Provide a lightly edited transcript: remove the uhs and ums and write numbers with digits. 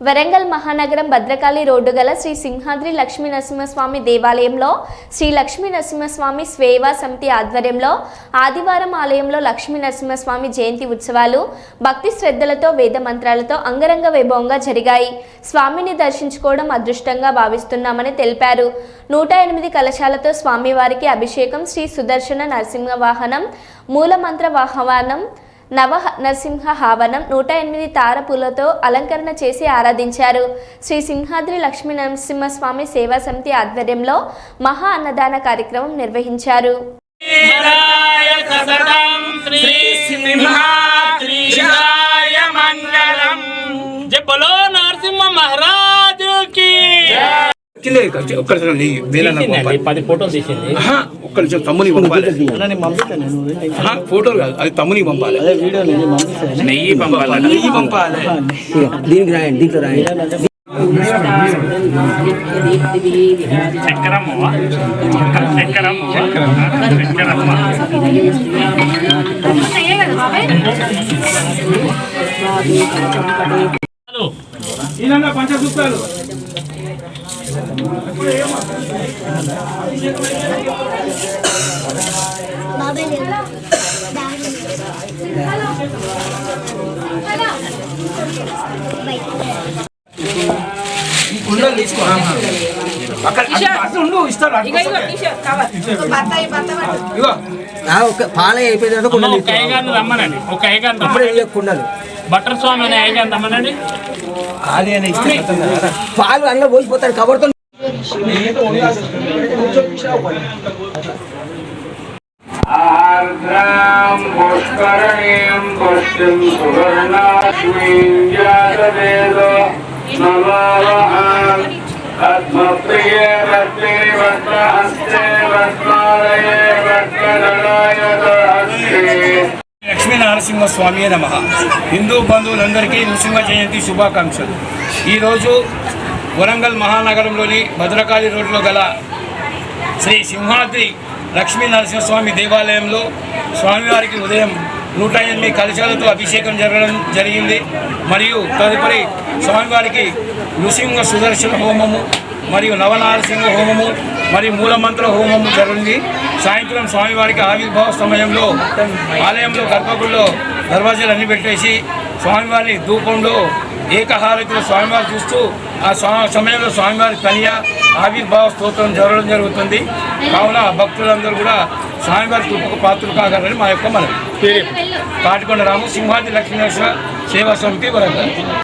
వరంగల్ మహానగరం భద్రకాళి రోడ్డు గల శ్రీ సింహాద్రి లక్ష్మీ నరసింహస్వామి దేవాలయంలో శ్రీ లక్ష్మీ నరసింహస్వామి సేవా సమితి ఆధ్వర్యంలో ఆదివారం ఆలయంలో లక్ష్మీ నరసింహస్వామి జయంతి ఉత్సవాలు భక్తి శ్రద్ధలతో వేద మంత్రాలతో అంగరంగ వైభవంగా జరిగాయి. స్వామిని దర్శించుకోవడం అదృష్టంగా భావిస్తున్నామని తెలిపారు. 108 కలశాలతో స్వామివారికి అభిషేకం, శ్రీ సుదర్శన నరసింహ వాహనం, మూలమంత్ర వాహనం, నవ నరసింహ హావనం, 108 తారపులతో అలంకరణ చేసి ఆరాధించారు. శ్రీ సింహాద్రి లక్ష్మీ నరసింహస్వామి సేవా సమితి ఆధ్వర్యంలో మహా అన్నదాన కార్యక్రమం నిర్వహించారు. తమ్ముని పంపాలి, ఫోటోలు కాదు, అది తమ్ముని పంపాలి, నెయ్యి పంపాలి. దీనికి రాయండి, దీంట్లో రాయండి. పంచసూత్రాలు తీసుకో పాల అయిపోయిన కుండలు బటర్ స్వామి అనే ఐగాన్ని రమ్మనండి. పాలు అందులో పోసిపోతాడు కబర్తో. లక్ష్మీ నరసింహస్వామి నమః. హిందూ బంధువులందరికీ నృసింహ జయంతి శుభాకాంక్షలు. ఈరోజు వరంగల్ మహానగరంలోని భద్రకాళి రోడ్లో గల శ్రీ సింహాద్రి లక్ష్మీ నరసింహస్వామి దేవాలయంలో స్వామివారికి ఉదయం 108 కలశాలతో అభిషేకం జరగడం జరిగింది. మరియు తదుపరి స్వామివారికి నృసింహ సుదర్శన హోమము మరియు నవనారసింహ హోమము మరియు మూలమంత్ర హోమము జరిగింది. సాయంత్రం స్వామివారికి ఆవిర్భావ సమయంలో ఆలయంలో గర్భగుడిలో దర్వాజాలన్నీ పెట్టేసి స్వామివారి ధూపంలో ఏకహారతిలో స్వామివారి చూస్తూ ఆ సమయంలో స్వామివారి కన్య ఆవిర్భావ స్తోత్రం జరగడం జరుగుతుంది. కావున భక్తులందరూ కూడా స్వామివారి కృపకు పాత్రలు కాగలరని మా యొక్క మనవి. తాటికొండ రాము, సింహాద్రి లక్ష్మీ నరసింహ సేవా సమితి వరంగల్.